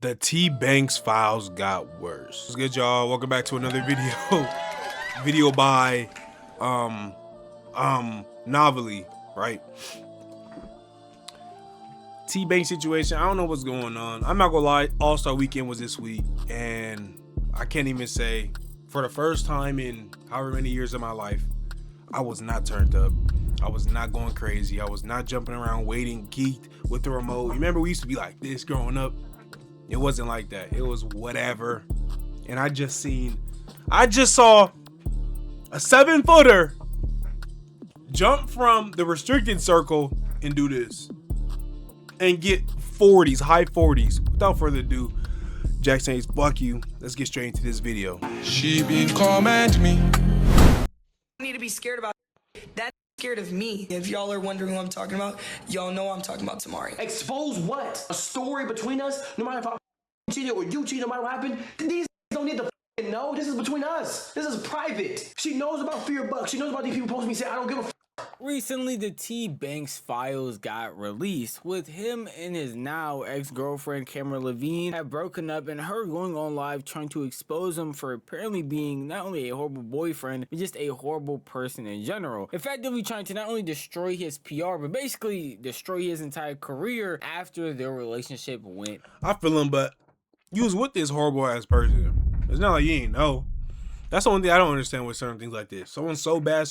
The Tbvnks files got worse. What's good, y'all? Welcome back to another video. Video by Novelly, right? Tbvnks situation. I don't know what's going on. I'm not gonna lie, All-Star weekend was this week, and I can't even say, for the first time in however many years of my life, I was not turned up. I was not going crazy. I was not jumping around waiting, geeked with the remote. You remember we used to be like this growing up? It wasn't like that. It was whatever. And I just saw a 7-footer jump from the restricted circle and do this and get 40s, high 40s. Without further ado, Jack says, fuck you. Let's get straight into this video. She been comment me. I need to be scared about that. Scared of me. If y'all are wondering who I'm talking about, y'all know I'm talking about Tamari. Expose what? A story between us? No matter if I cheated or you cheated, no matter what happened, these don't need to know. This is between us. This is private. She knows about Fear Buck. She knows about these people posting me saying I don't give a f. Recently, the Tbvnks files got released, with him and his now ex-girlfriend Cameron Levine have broken up, and her going on live trying to expose him for apparently being not only a horrible boyfriend, but just a horrible person in general. Effectively trying to not only destroy his PR, but basically destroy his entire career after their relationship went. I feel him, but you was with this horrible ass person. It's not like you ain't know. That's the only thing I don't understand with certain things like this. Someone's so bad,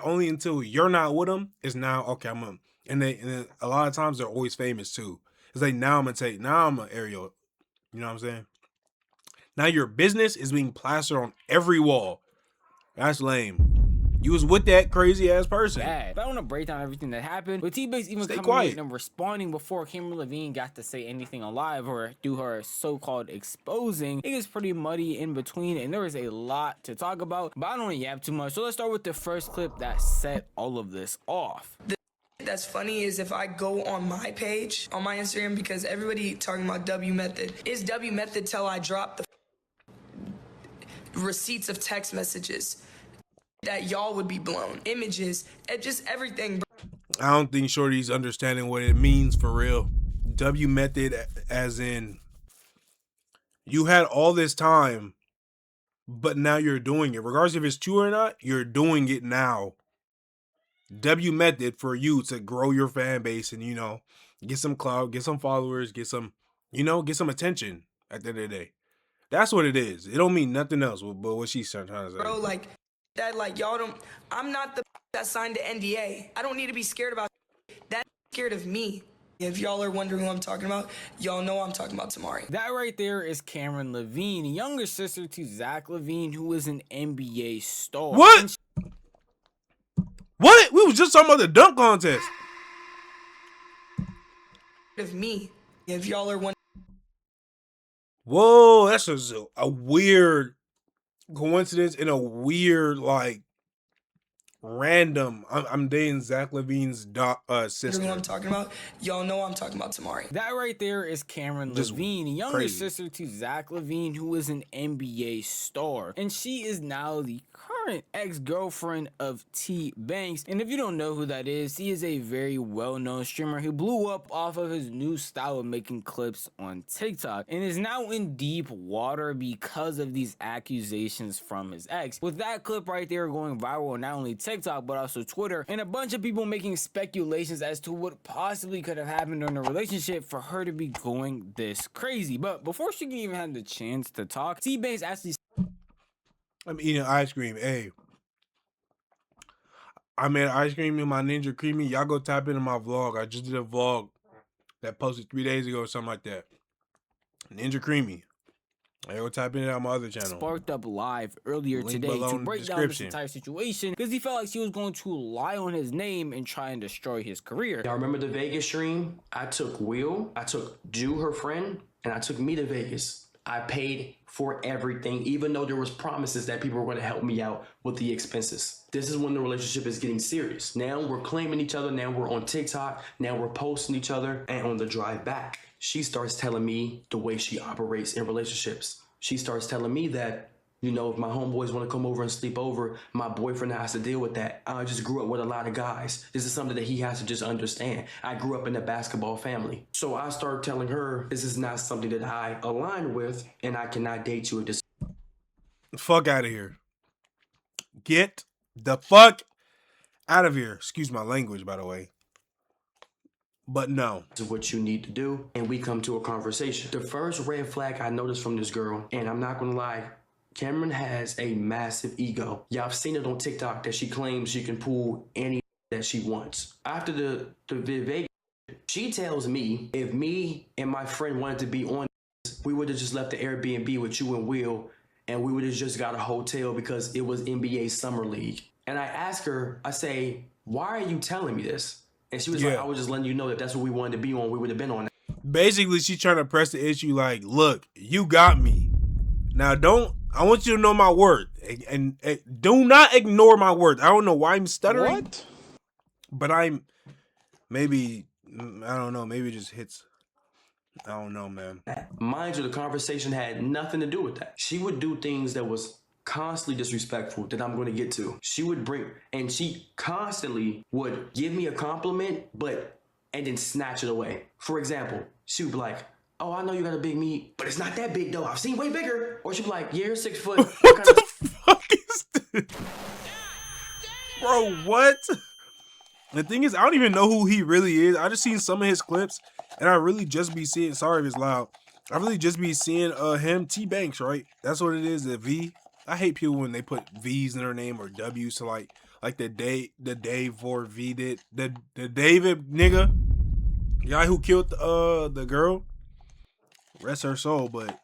only until you're not with them is now, okay, I'm on. And then a lot of times they're always famous too. It's like, now I'm an Ariel. You know what I'm saying? Now your business is being plastered on every wall. That's lame. You was with that crazy ass person. Bad. But I want to break down everything that happened. With Tbvnks even coming quiet in and responding before Cameron Levine got to say anything on live or do her so-called exposing, it gets pretty muddy in between, and there is a lot to talk about. But I don't want to yap too much, so let's start with the first clip that set all of this off. That's funny is if I go on my page, on my Instagram, because everybody talking about W Method. Is W Method till I drop the receipts of text messages that y'all would be blown, images, and just everything, bro. I don't think Shorty's understanding what it means for real. W Method as in you had all this time, but now you're doing it. Regardless if it's true or not, you're doing it now. W Method for you to grow your fan base and, you know, get some clout, get some followers, get some, you know, get some attention at the end of the day. That's what it is. It don't mean nothing else but what she's trying to say. Bro, like that, like y'all don't, I'm not the that signed the NDA. I don't need to be scared about that. Scared of me. If y'all are wondering who I'm talking about, y'all know I'm talking about Tamari. That right there is Cameron Levine, younger sister to Zach Levine, who is an NBA star. What? What? We was just talking about the dunk contest. Of me. If y'all are wondering. Whoa, that's just a weird coincidence and a weird, like, random. I'm dating Zach Levine's sister. Who I'm talking about, y'all know I'm talking about Tamari. That right there is Cameron Just Levine, younger crazy. sister to Zach Levine, who is an NBA star, and she is now the current ex-girlfriend of Tbvnks. And if you don't know who that is, he is a very well-known streamer who blew up off of his new style of making clips on TikTok and is now in deep water because of these accusations from his ex. With that clip right there going viral on not only TikTok but also Twitter, and a bunch of people making speculations as to what possibly could have happened during the relationship for her to be going this crazy. But before she can even have the chance to talk, Tbvnks actually, I'm eating ice cream. Hey, I made ice cream in my Ninja Creamy. Y'all go tap into my vlog. I just did a vlog that posted 3 days ago or something like that. Ninja Creamy. I go type in it on my other channel. sparked up live earlier Link today below to in the break down this description. entire situation because he felt like she was going to lie on his name and try and destroy his career. Y'all remember the Vegas stream? I took Will, I took Jew, her friend, and I took me to Vegas. I paid for everything, even though there was promises that people were going to help me out with the expenses. This is when the relationship is getting serious. Now we're claiming each other. Now we're on TikTok. Now we're posting each other. And on the drive back, she starts telling me the way she operates in relationships. She starts telling me that You know, if my homeboys want to come over and sleep over, my boyfriend has to deal with that. I just grew up with a lot of guys. This is something that he has to just understand. I grew up in a basketball family. So I started telling her, this is not something that I align with, and I cannot date you if this Fuck out of here. Get the fuck out of here. Excuse my language, by the way. But no. is what you need to do, and we come to a conversation. The first red flag I noticed from this girl, and I'm not gonna lie, Cameron has a massive ego. Y'all have seen it on TikTok that she claims she can pull any that she wants. After the Vegas, she tells me if me and my friend wanted to be on this, we would have just left the Airbnb with you and Will, and we would have just got a hotel because it was NBA Summer League. And I ask her, I say, why are you telling me this? And she was like, I was just letting you know that that's what we wanted to be on. We would have been on that. Basically, she's trying to press the issue like, look, you got me. Now, I want you to know my word. And do not ignore my word. I don't know why I'm stuttering. What? But maybe, I don't know, maybe it just hits. I don't know, man. Mind you, the conversation had nothing to do with that. She would do things that was constantly disrespectful that I'm going to get to. She constantly would give me a compliment, and then snatch it away. For example, she would be like, oh, I know you got a big meat, but it's not that big though. I've seen way bigger. Or she'd be like, yeah, you're 6 foot. What the fuck is this? Bro, what? The thing is, I don't even know who he really is. I just seen some of his clips, and I really just be seeing, sorry if it's loud, I really just be seeing him, Tbvnks, right? That's what it is, the V. I hate people when they put V's in their name or W's, so like the Dave for V did, the David nigga, the guy who killed the girl, rest her soul, but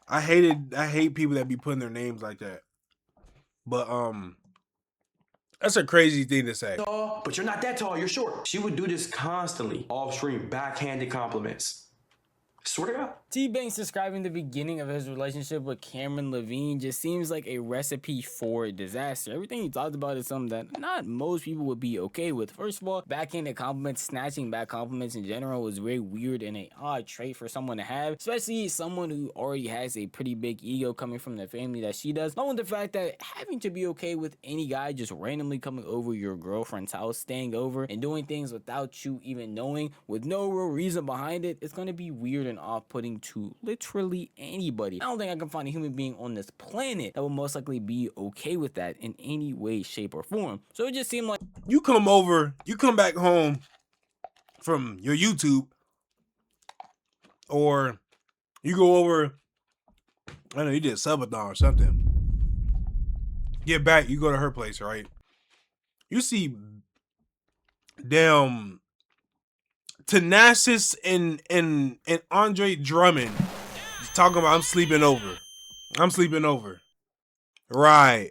I hate people that be putting their names like that. But that's a crazy thing to say. Tall, but you're not that tall, you're short. She would do this constantly, off stream, backhanded compliments. Swear to God. Tbvnks describing the beginning of his relationship with Cameron Levine just seems like a recipe for disaster. Everything he talked about is something that not most people would be okay with. First of all, backhanded compliments, snatching back compliments in general is very weird and an odd trait for someone to have, especially someone who already has a pretty big ego coming from the family that she does. Along with the fact that having to be okay with any guy just randomly coming over your girlfriend's house, staying over, and doing things without you even knowing, with no real reason behind it, it's going to be weird and off-putting to literally anybody. I don't think I can find a human being on this planet that will most likely be okay with that in any way, shape, or form. So it just seemed like you come back home from your YouTube, or you go over, I don't know, you did a subathon or something. Get back, you go to her place, right? You see damn Tenacious and Andre Drummond just talking about I'm sleeping over. Right.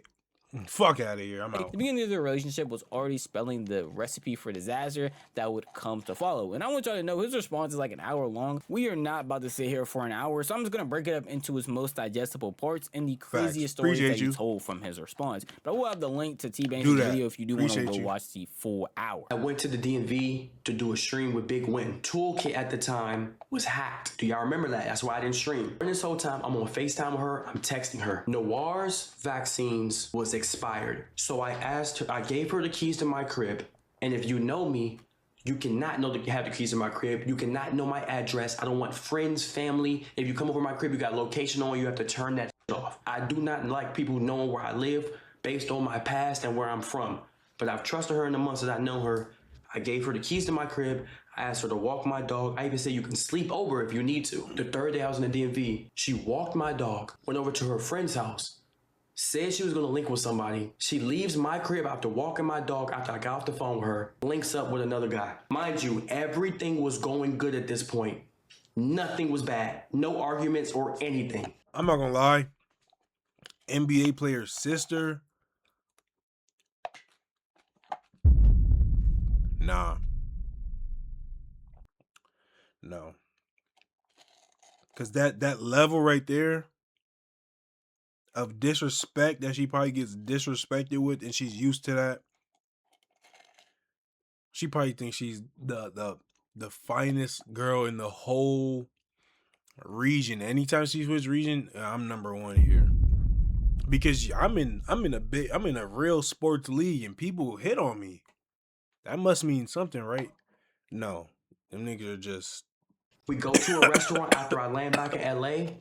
Fuck out of here. I'm out. the beginning of the relationship was already spelling the recipe for disaster that would come to follow. And I want y'all to know his response is like an hour long. We are not about to sit here for an hour, so I'm just gonna break it up into his most digestible parts and the craziest stories that he told from his response. But I will have the link to Tbvnks' video if you do want to go watch the full hour. I went to the DMV to do a stream with Big Win. Toolkit at the time was hacked. Do y'all remember that? That's why I didn't stream. During this whole time, I'm on FaceTime with her. I'm texting her. Noir's vaccines was expired. So I asked her, I gave her the keys to my crib. And if you know me, you cannot know that you have the keys to my crib. You cannot know my address. I don't want friends, family. If you come over my crib, you got location on, you have to turn that off. I do not like people knowing where I live based on my past and where I'm from. But I've trusted her in the months that I know her. I gave her the keys to my crib. I asked her to walk my dog. I even said you can sleep over if you need to. The third day I was in the DMV, she walked my dog, went over to her friend's house, said she was gonna link with somebody. She leaves my crib after walking my dog after I got off the phone with her, links up with another guy. Mind you, everything was going good at this point. Nothing was bad. No arguments or anything. I'm not gonna lie. NBA player's sister. Nah. No. Cause that level right there of disrespect that she probably gets disrespected with, and she's used to that. She probably thinks she's the finest girl in the whole region. Anytime she switches region, I'm number one here. Because I'm in a real sports league and people hit on me. That must mean something, right? No. Them niggas are just We go to a restaurant after I land back in LA.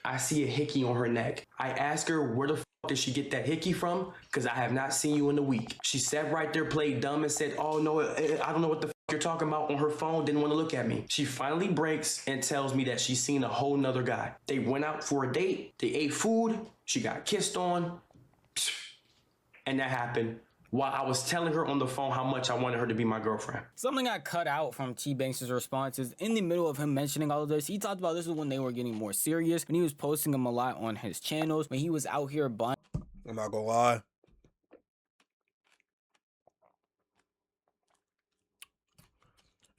I see a hickey on her neck. I ask her where the f did she get that hickey from? Because I have not seen you in a week. She sat right there, played dumb, and said, oh no, I don't know what the f you're talking about, on her phone, didn't want to look at me. She finally breaks and tells me that she's seen a whole nother guy. They went out for a date, they ate food, she got kissed on, and that happened while I was telling her on the phone how much I wanted her to be my girlfriend. Something I cut out from Tbvnks' responses in the middle of him mentioning all of this. He talked about this was when they were getting more serious, when he was posting them a lot on his channels, when he was out here buying. I'm not gonna lie.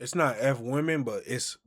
It's not F women, but it's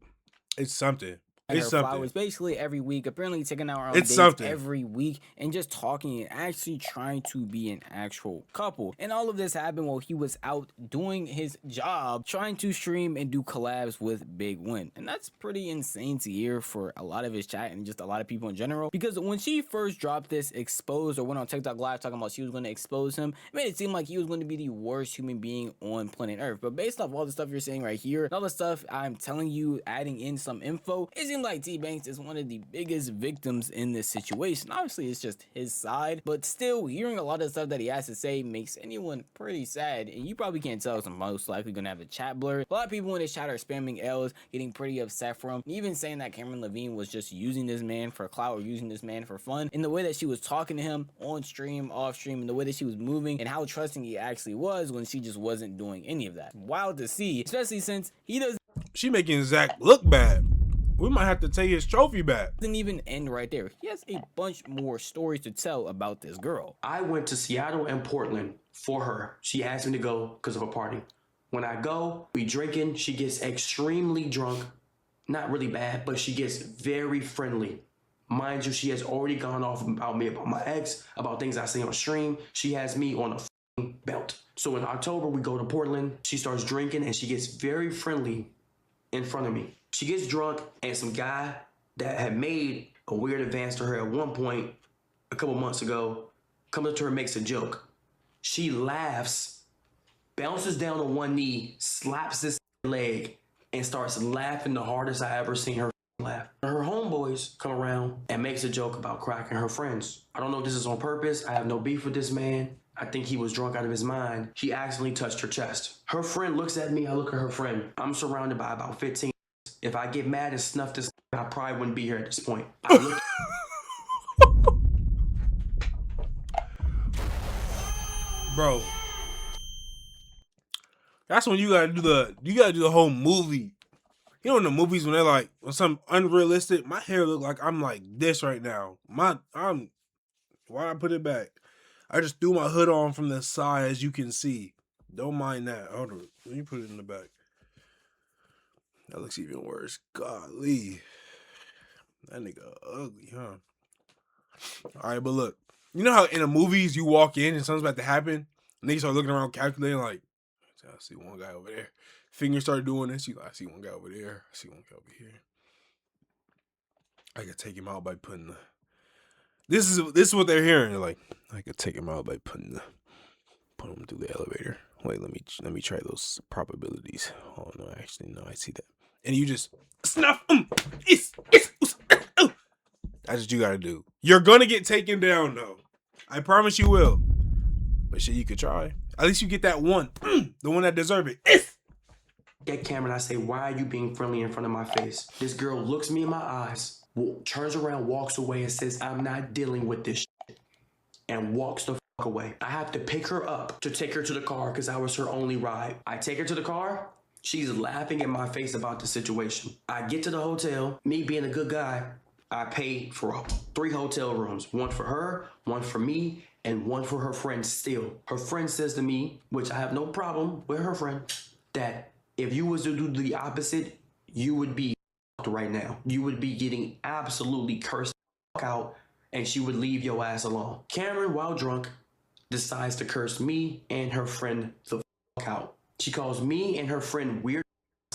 something. It's her something. Flowers basically every week, apparently taking out her own It's dates something. every week and just talking and actually trying to be an actual couple. And all of this happened while he was out doing his job, trying to stream and do collabs with Big Win. And that's pretty insane to hear for a lot of his chat and just a lot of people in general, because when she first dropped this exposed or went on TikTok live talking about she was going to expose him, it made it seem like he was going to be the worst human being on planet Earth. But based off all the stuff you're saying right here and all the stuff I'm telling you, adding in some info, it seems like Tbvnks is one of the biggest victims in this situation. Obviously, it's just his side, but still, hearing a lot of stuff that he has to say makes anyone pretty sad. And you probably can't tell, because I'm most likely gonna have a chat blur. A lot of people in this chat are spamming L's, getting pretty upset for him, even saying that Cameron Levine was just using this man for clout or using this man for fun. In the way that she was talking to him on stream, off stream, and the way that she was moving, and how trusting he actually was when she just wasn't doing any of that. Wild to see, especially since he doesn't. She making Zach look bad. We might have to take his trophy back. Doesn't even end right there. He has a bunch more stories to tell about this girl. I went to Seattle and Portland for her. She asked me to go because of a party. When I go, we drinking, she gets extremely drunk. Not really bad, but she gets very friendly. Mind you, she has already gone off about me, about my ex, about things I say on stream. She has me on a belt. So in October, we go to Portland. She starts drinking and she gets very friendly in front of me. She gets drunk, and some guy that had made a weird advance to her at one point a couple months ago comes up to her and makes a joke. She laughs, bounces down on one knee, slaps this leg, and starts laughing the hardest I ever seen her laugh. Her homeboys come around and makes a joke about cracking her friends. I don't know if this is on purpose. I have no beef with this man. I think he was drunk out of his mind. He accidentally touched her chest. Her friend looks at me, I look at her friend. I'm surrounded by about 15. If I get mad and snuff this, I probably wouldn't be here at this point. I look Bro. That's when you gotta do the whole movie. You know, in the movies when they're like, when something unrealistic, my hair look like I'm like this right now. Why I put it back? I just threw my hood on from the side, as you can see. Don't mind that. Hold on. Let me put it in the back. That looks even worse. Golly. That nigga ugly, huh? Alright, but look. You know how in the movies you walk in and something's about to happen? And they start looking around calculating like, I see one guy over there. Fingers start doing this. You like, I see one guy over there. I see one guy over here. I could take him out by putting the... This is what they're hearing. They're like, I could take him out by put him through the elevator. Wait, let me try those probabilities. Oh no, actually no, I see that. And you just snuff. That's what you gotta do. You're gonna get taken down though. I promise you will. But shit, you could try. At least you get that one. The one that deserve it. at Cameron, I say, why are you being friendly in front of my face? This girl looks me in my eyes, turns around, walks away, and says, I'm not dealing with this shit, and walks the fuck away. I have to pick her up to take her to the car because I was her only ride. I take her to the car. She's laughing in my face about the situation. I get to the hotel. Me being a good guy, I pay for 3 hotel rooms. One for her, one for me, and one for her friend still. Her friend says to me, which I have no problem with her friend, that if you was to do the opposite, you would be right now. You would be getting absolutely cursed out, and she would leave your ass alone. Cameron, while drunk, decides to curse me and her friend the fuck out. She calls me and her friend weird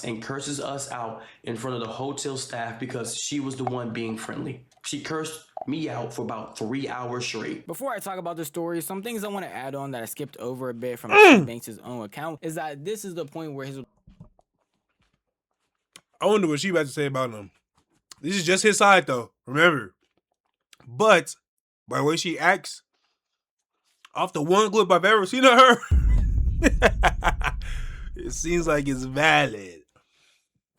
and curses us out in front of the hotel staff because she was the one being friendly. She cursed me out for about 3 hours straight. Before I talk about the story, some things I want to add on that I skipped over a bit from Tbvnks' own account is that this is the point where his... I wonder what she about to say about him. This is just his side, though. Remember. But by the way she acts, off the one clip I've ever seen of her, it seems like it's valid.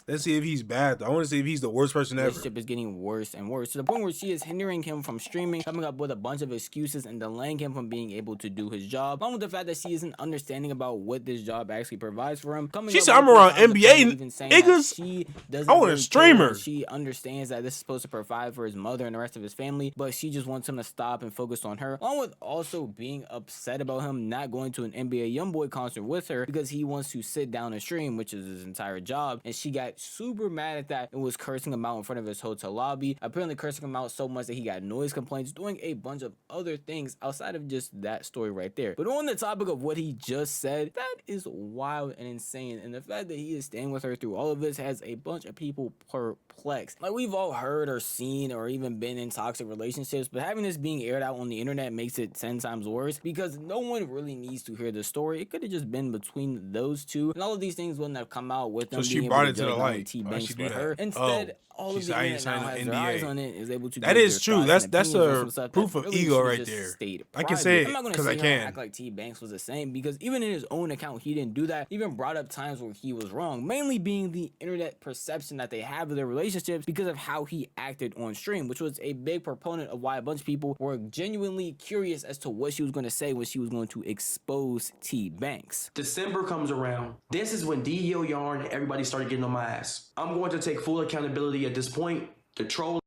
Let's see if he's bad, though. I want to see if he's the worst person ever. Relationship is getting worse and worse to the point where she is hindering him from streaming, coming up with a bunch of excuses and delaying him from being able to do his job, along with the fact that she isn't understanding about what this job actually provides for him. She said, I'm around NBA niggas. I want a streamer. She understands that this is supposed to provide for his mother and the rest of his family, but she just wants him to stop and focus on her, along with also being upset about him not going to an NBA YoungBoy concert with her because he wants to sit down and stream, which is his entire job, and she got super mad at that and was cursing him out in front of his hotel lobby, apparently cursing him out so much that he got noise complaints, doing a bunch of other things outside of just that story right there. But on the topic of what he just said, that is wild and insane, and the fact that he is staying with her through all of this has a bunch of people perplexed. Like, we've all heard or seen or even been in toxic relationships, but having this being aired out on the internet makes it 10 times worse because no one really needs to hear the story. It could have just been between those two, and all of these things wouldn't have come out with them. So she brought it to the light. Tbvnks with her. Instead, all of the internet now has their eyes on it, is able to. That is true. That's a proof of ego right there. I can say it because I can. Act like Tbvnks was the same because even in his own account, he didn't do that. He even brought up times where he was wrong, mainly being the internet perception that they have of their relationships because of how he acted on stream, which was a big proponent of why a bunch of people were genuinely curious as to what she was going to say when she was going to expose Tbvnks. December comes around. This is when DO Yarn and everybody started getting on my ass. I'm going to take full accountability at this point. The troll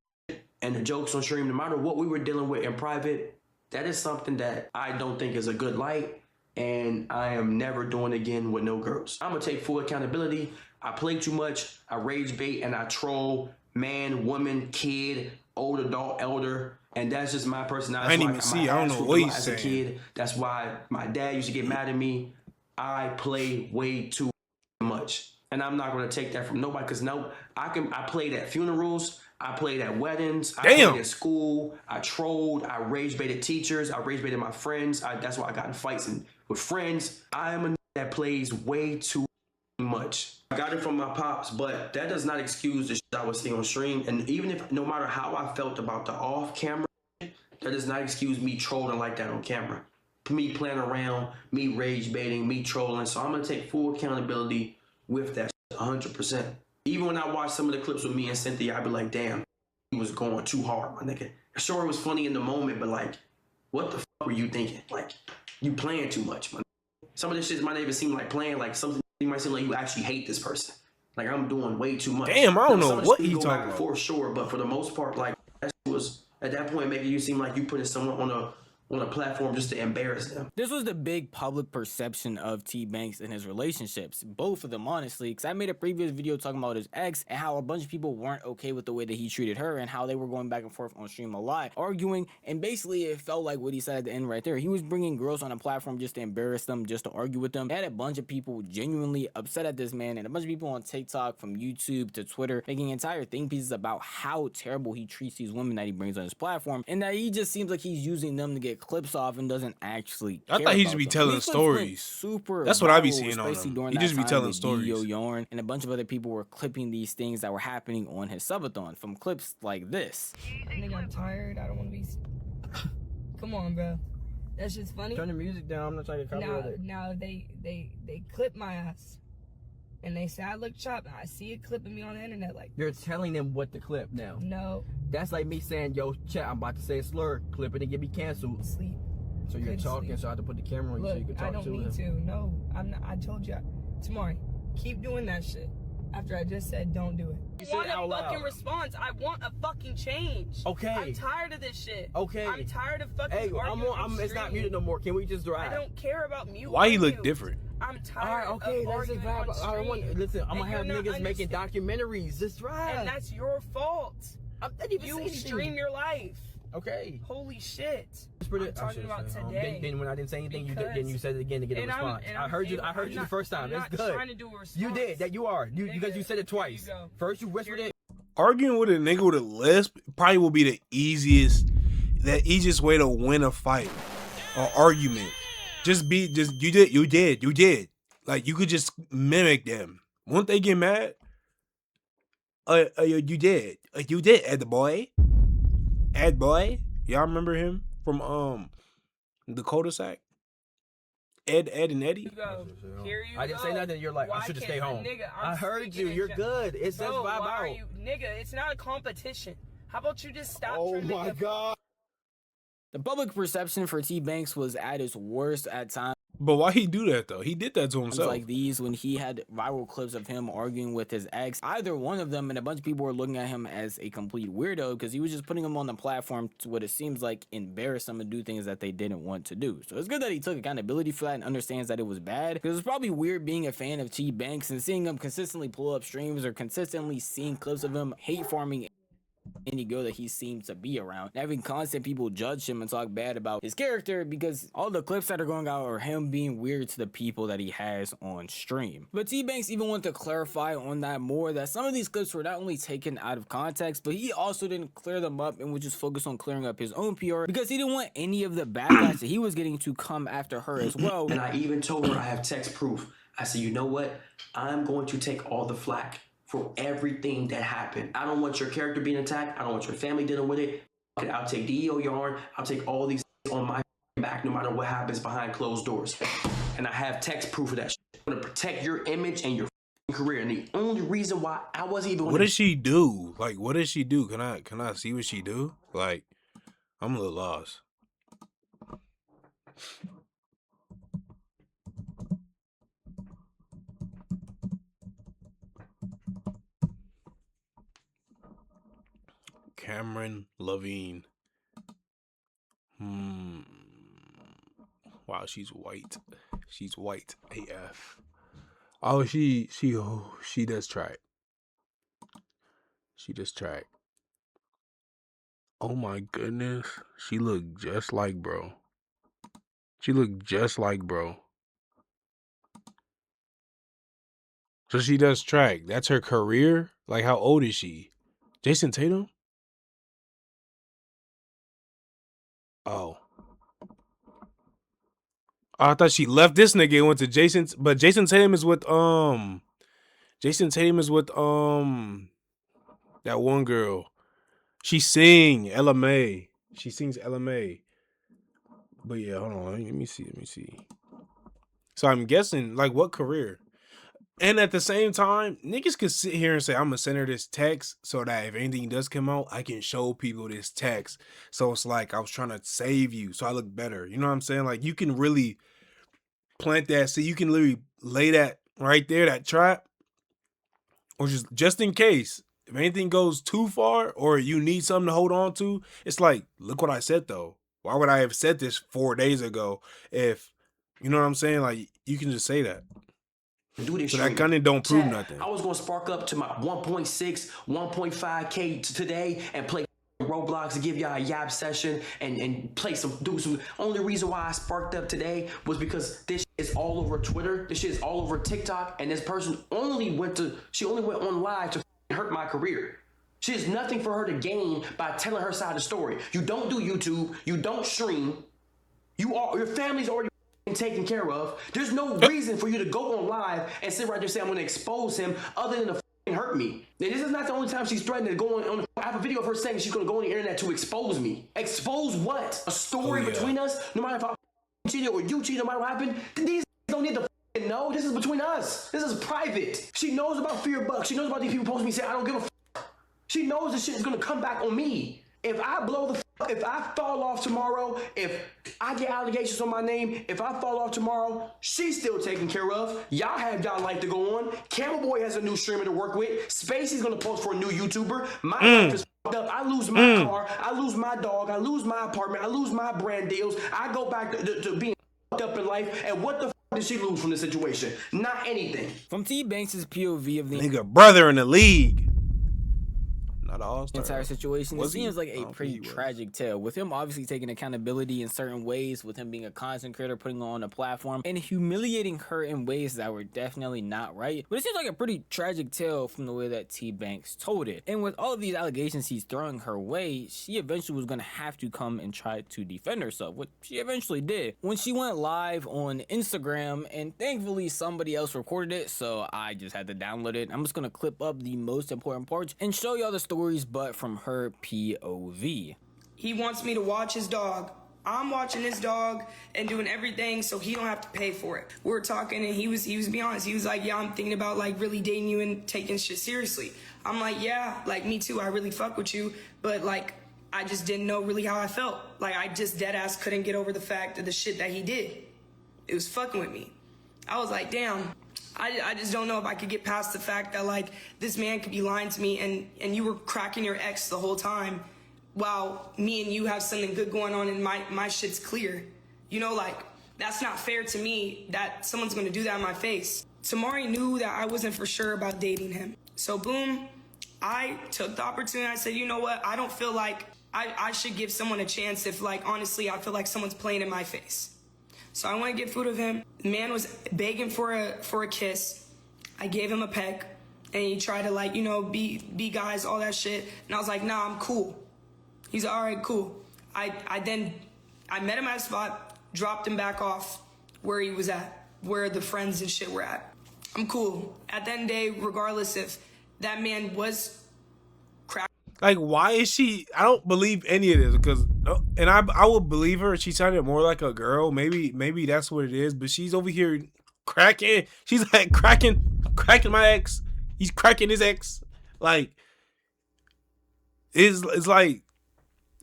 and the jokes on stream, no matter what we were dealing with in private, that is something that I don't think is a good light, and I am never doing again with no girls. I'm gonna take full accountability. I play too much, I rage bait, and I troll man, woman, kid, old adult, elder, and that's just my personality. I didn't even see. I don't know what he's saying. As a kid, that's why my dad used to get mad at me. I play way too much. And I'm not gonna take that from nobody, because no, I played at funerals, I played at weddings, I played at school, I trolled, I rage baited teachers, I rage baited my friends. That's why I got in fights with friends. I am a that plays way too much. I got it from my pops, but that does not excuse the shit I was seeing on stream. And even if, no matter how I felt about the off camera, that does not excuse me trolling like that on camera. Me playing around, me rage baiting, me trolling. So I'm gonna take full accountability with that 100%. Even when I watch some of the clips with me and Cynthia, I'd be like, damn, he was going too hard, my nigga. Sure, it was funny in the moment, but like, what the fuck were you thinking? Like, you playing too much, man. Some of this shit might not even seem like playing, like something you might seem like you actually hate this person. Like, I'm doing way too much. Damn, I don't know what he talking about. For sure, but for the most part, like, that was, at that point, making you seem like you putting someone on a platform just to embarrass them. This was the big public perception of Tbvnks and his relationships, both of them, honestly, because I made a previous video talking about his ex and how a bunch of people weren't okay with the way that he treated her and how they were going back and forth on stream a lot, arguing, and basically it felt like what he said at the end right there. He was bringing girls on a platform just to embarrass them, just to argue with them. It had a bunch of people genuinely upset at this man, and a bunch of people on TikTok, from YouTube to Twitter, making entire think pieces about how terrible he treats these women that he brings on his platform, and that he just seems like he's using them to get clips off and doesn't actually care. I thought he should be telling stories. That's what I be seeing on him. He just be telling stories. Yarn and a bunch of other people were clipping these things that were happening on his subathon from clips like this. I think I'm tired. I don't want to be. Come on, bro. That's just funny. Turn the music down. I'm not trying to cover it. Now they clip my ass. And they say I look chopped. I see it clipping me on the internet like. You're telling them what to clip now. No. That's like me saying, yo, chat, I'm about to say a slur. Clip it and get me canceled. Sleep. So you're talking, so I have to put the camera on you so you can talk to him. I don't need to. No, I'm not. I told you. Tomorrow, keep doing that shit. After I just said don't do it. You want a fucking response. I want a fucking change. Okay. I'm tired of this shit. Okay. I'm tired of fucking it's not muted no more. Can we just drive? I don't care about mute. Why he look different? I'm tired of arguing on stream. Listen, I'm gonna have niggas making documentaries. Just drive. And that's your fault. You stream your life. Okay. Holy shit. I'm talking about today. Then when I didn't say anything, you said it again to get a response. I heard you the first time. It's good. Trying to do a response. You did. That you are. Because you said it twice. First you whispered it. Arguing with a nigga with a lisp probably will be the easiest that easiest way to win a fight or argument. You did. Like, you could just mimic them. Won't they get mad? You did, Ed boy. Y'all remember him from the cul-de-sac? Ed and Eddie. I didn't say nothing. You're like, I should have stayed home. Nigga, I heard you. You're good. It says Bro, vibe why are out. you, nigga? It's not a competition. How about you just stop? Oh my God. The public perception for Tbvnks was at its worst at times. But why he do that though? He did that to himself. Like these, when he had viral clips of him arguing with his ex, either one of them, and a bunch of people were looking at him as a complete weirdo because he was just putting him on the platform to what it seems like embarrass them and do things that they didn't want to do. So it's good that he took accountability for that and understands that it was bad, because it's probably weird being a fan of Tbvnks and seeing him consistently pull up streams or consistently seeing clips of him hate farming any girl that he seems to be around, having constant people judge him and talk bad about his character because all the clips that are going out are him being weird to the people that he has on stream. But Tbvnks even wanted to clarify on that more, that some of these clips were not only taken out of context, but he also didn't clear them up and would just focus on clearing up his own PR because he didn't want any of the backlash that he was getting to come after her as well. And I even told her I have text proof. I said, you know what? I'm going to take all the flack for everything that happened. I don't want your character being attacked. I don't want your family dealing with it. I'll take the EO yarn. I'll take all these on my back no matter what happens behind closed doors. And I have text proof of that shit. I'm gonna protect your image and your career. And the only reason why I wasn't even... What does she do? Like, what does she do? Can I see what she do? Like, I'm a little lost. Cameron Levine. Wow, she's white. She's white AF. Oh, she does track. She does track. Oh my goodness. She looked just like bro. She looked just like bro. So she does track. That's her career? Like, how old is she? Jason Tatum? Oh. I thought she left this nigga and went to Jason, but Jason Tatum is with that one girl. She sings Ella May. But yeah, hold on. Let me see. So I'm guessing, like, what career? And at the same time, niggas could sit here and say, I'm gonna send her this text so that if anything does come out, I can show people this text. So it's like, I was trying to save you so I look better. You know what I'm saying? Like, you can really plant that. So you can literally lay that right there, that trap. Or just in case, if anything goes too far or you need something to hold on to, it's like, look what I said though. Why would I have said this 4 days ago if, you know what I'm saying? Like, you can just say that. Do this so that kind of don't prove Chad, nothing. I was gonna spark up to my 1.6, 1.5K today and play Roblox to give y'all a yap session and play do some. Only reason why I sparked up today was because this shit is all over Twitter. This shit is all over TikTok, and this person only went on live to hurt my career. She has nothing for her to gain by telling her side of the story. You don't do YouTube. You don't stream. Your family's already taken care of. There's no reason for you to go on live and sit right there and say I'm going to expose him other than to hurt me. And this is not the only time she's threatening to go on. I have a video of her saying she's going to go on the internet to expose me. Expose what? A story between us? No matter if I cheated or you cheated, no matter what happened. These don't need to know. This is between us. This is private. She knows about Fear Bucks. She knows about these people posting me saying I don't give a fuck. She knows this shit is going to come back on me. If I blow the if I fall off tomorrow, if I get allegations on my name, if I fall off tomorrow, she's still taken care of. Y'all have y'all life to go on. Camel Boy has a new streamer to work with. Spacey's gonna post for a new YouTuber. My life is fucked up. I lose my car. I lose my dog. I lose my apartment. I lose my brand deals. I go back to being fucked up in life. And what the fuck did she lose from this situation? Not anything. From Tbvnks' POV of the nigga brother in the league. not an all-star. Entire situation. It Was he? seems like I a don't think pretty he was. tragic tale, with him obviously taking accountability in certain ways, with him being a content creator, putting on a platform, and humiliating her in ways that were definitely not right. But it seems like a pretty tragic tale from the way that Tbvnks told it. And with all of these allegations he's throwing her way, she eventually was going to have to come and try to defend herself, which she eventually did when she went live on Instagram, and thankfully somebody else recorded it, so I just had to download it. I'm just going to clip up the most important parts and show y'all the stories, but from her POV. He wants me to watch his dog. I'm watching his dog and doing everything so he don't have to pay for it. We were talking and he was being honest. He was like, yeah, I'm thinking about like really dating you and taking shit seriously. I'm like, yeah, like me too. I really fuck with you. But like, I just didn't know really how I felt. Like I just dead ass couldn't get over the fact of the shit that he did. It was fucking with me. I was like, damn. I just don't know if I could get past the fact that like this man could be lying to me and you were cracking your ex the whole time while me and you have something good going on and my shit's clear. You know, like that's not fair to me that someone's gonna do that in my face. Tamari knew that I wasn't for sure about dating him. So boom, I took the opportunity. I said, you know what? I don't feel like I should give someone a chance if like honestly I feel like someone's playing in my face. So I went to get food with him. The man was begging for a kiss. I gave him a peck, and he tried to like, you know, be guys, all that shit. And I was like, nah, I'm cool. He's like, all right, cool. I met him at a spot, dropped him back off where he was at, where the friends and shit were at. I'm cool. At the end of the day, regardless if that man was Like, why is she? I don't believe any of this because, and I would believe her. She sounded more like a girl. Maybe that's what it is. But she's over here cracking. She's like cracking my ex. He's cracking his ex. Like, it's like,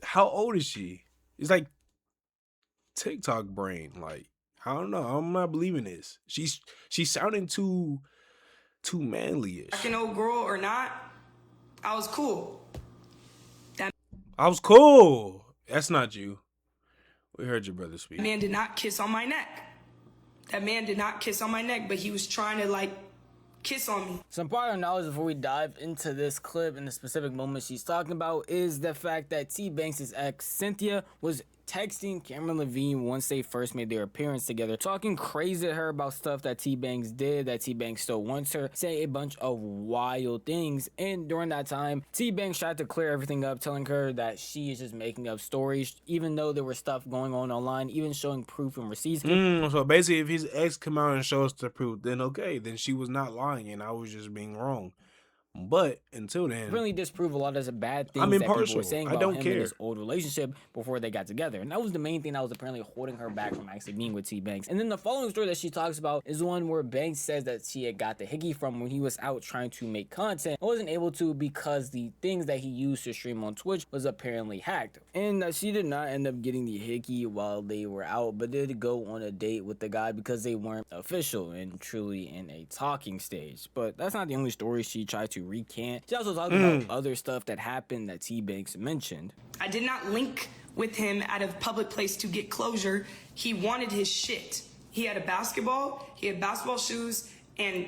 how old is she? It's like TikTok brain. Like, I don't know. I'm not believing this. She's sounding too manly-ish. an old girl or not, I was cool. I was cool. That's not you. We heard your brother speak. That man did not kiss on my neck. That man did not kiss on my neck, but he was trying to like kiss on me. Some prior knowledge before we dive into this clip and the specific moment she's talking about is the fact that Tbvnks' ex Cynthia was texting Cameron Levine once they first made their appearance together, talking crazy to her about stuff that Tbvnks did, that Tbvnks still wants her, saying a bunch of wild things. And during that time, Tbvnks tried to clear everything up, telling her that she is just making up stories, even though there was stuff going on online, even showing proof and receipts. So basically, if his ex come out and show us the proof, then okay, then she was not lying and I was just being wrong. But until then, really disprove a lot of the bad things I'm that people impartial. were saying I about don't him care. in this old relationship before they got together. And that was the main thing that was apparently holding her back from actually being with Tbvnks. And then the following story that she talks about is the one where Banks says that she had got the hickey from when he was out trying to make content. Wasn't able to because the things that he used to stream on Twitch was apparently hacked. And she did not end up getting the hickey while they were out, but did go on a date with the guy because they weren't official and truly in a talking stage. But that's not the only story she tried to recant. She also talked about other stuff that happened that Tbvnks mentioned. I did not link with him at a public place to get closure. He wanted his shit. He had a basketball, he had basketball shoes, and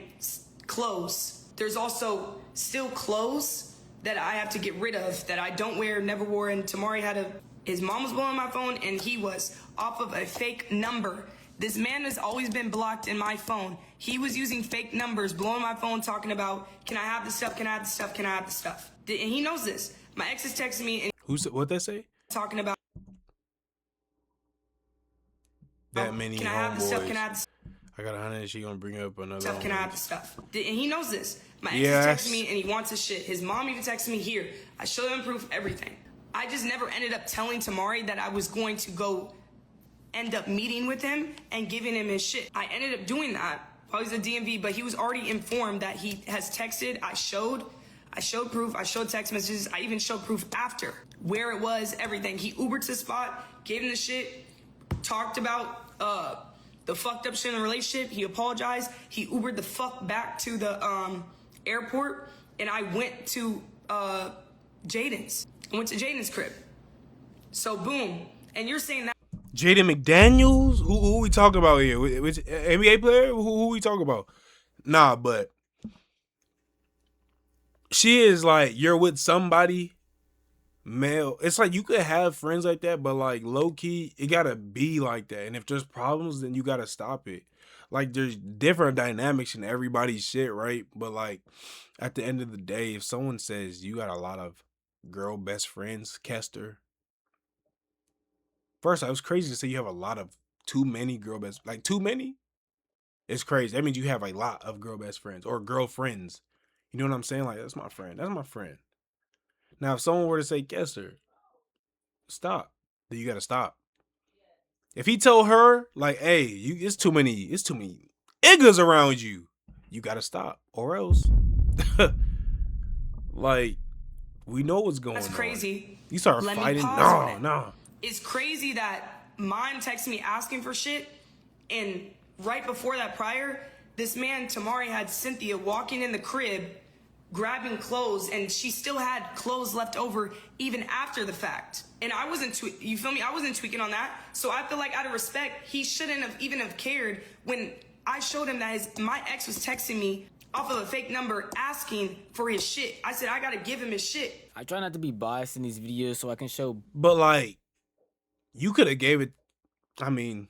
clothes. There's also still clothes that I have to get rid of that I don't wear, never wore, and Tamari his mom was blowing my phone and he was off of a fake number. This man has always been blocked in my phone. He was using fake numbers, blowing my phone, talking about, can I have the stuff, can I have the stuff, can I have the stuff? And he knows this. My ex is texting me and what they say? talking about That many can I have the stuff, can I have the homeboys. I got 100. She gonna bring up another. stuff, can I have the homeboys. stuff? And he knows this. My ex Yes. is texting me and he wants his shit. His mom even texted me here. I showed him proof, everything. I just never ended up telling Tamari that I was going to go end up meeting with him and giving him his shit. I ended up doing that while he was at DMV, but he was already informed that he has texted. I showed proof, I showed text messages, I even showed proof after where it was, everything. He Ubered to the spot, gave him the shit, talked about the fucked up shit in the relationship. He apologized. He Ubered the fuck back to the airport, and I went to Jaden's. I went to Jaden's crib. So boom, and you're saying that Jaden McDaniels? Who we talking about here? Which NBA player? Who we talking about? Nah, but she is like, you're with somebody male. It's like you could have friends like that, but like low key, it gotta be like that. And if there's problems, then you gotta stop it. Like there's different dynamics in everybody's shit, right? But like at the end of the day, if someone says you got a lot of girl best friends, Kester. First, I was crazy to say you have a lot of too many girl best, like too many. It's crazy. That means you have a lot of girl best friends or girlfriends. You know what I'm saying? Like that's my friend. That's my friend. Now, if someone were to say Kester, stop, then you gotta stop. If he told her like, hey, it's too many niggas around you, you gotta stop, or else, like, we know what's going on. That's crazy. You start Let me fighting. pause on it. No. It's crazy that mine texted me asking for shit, and right before that prior, this man, Tamari, had Cynthia walking in the crib, grabbing clothes, and she still had clothes left over even after the fact. And I wasn't, you feel me? I wasn't tweaking on that. So I feel like out of respect, he shouldn't have even have cared when I showed him that my ex was texting me off of a fake number asking for his shit. I said, I gotta give him his shit. I try not to be biased in these videos so I can show. But like, you could have gave it. I mean,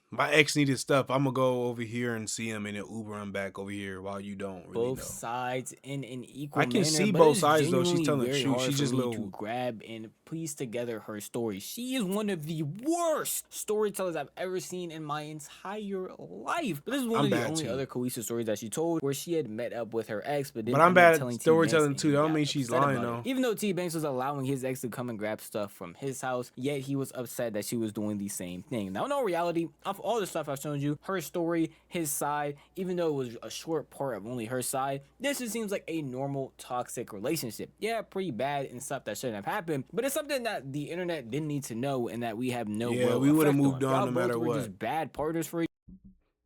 my ex needed stuff. I'm gonna go over here and see him, and then Uber him back over here while you don't really both know. sides in an equal I can manner, see but both it's sides though. She's genuinely telling the very truth. hard She's for just me little. to grab and piece together her story. She is one of the worst storytellers I've ever seen in my entire life. But this is one of the only other cohesive stories that she told, where she had met up with her ex, but I'm bad at storytelling too. That don't mean she's lying though. Even though Tbvnks was allowing his ex to come and grab stuff from his house, yet he was upset that she was doing the same thing. Now, in all reality, of all the stuff I've shown you, her story, his side, even though it was a short part of only her side, this just seems like a normal toxic relationship. Yeah, pretty bad and stuff that shouldn't have happened, but it's something that the internet didn't need to know and that we have no we would have moved on no matter what. Just bad partners for each.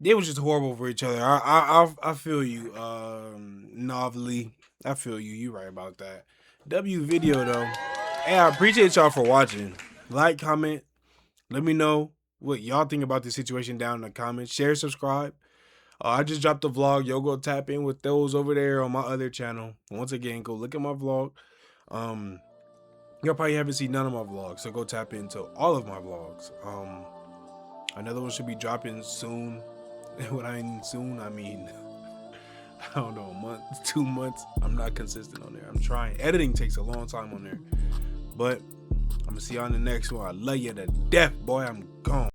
They was just horrible for each other. I feel you, Novelly. I feel you. You right about that. W video though. Hey, I appreciate y'all for watching. Like, comment, let me know what y'all think about this situation down in the comments. Share, subscribe. I just dropped a vlog. Yo, go tap in with those over there on my other channel. Once again, go look at my vlog. Y'all probably haven't seen none of my vlogs, so go tap into all of my vlogs. Another one should be dropping soon. When I mean soon, I mean, I don't know, a month, 2 months. I'm not consistent on there. I'm trying. Editing takes a long time on there. But I'm gonna see y'all in the next one. I love you to death, boy. I'm gone.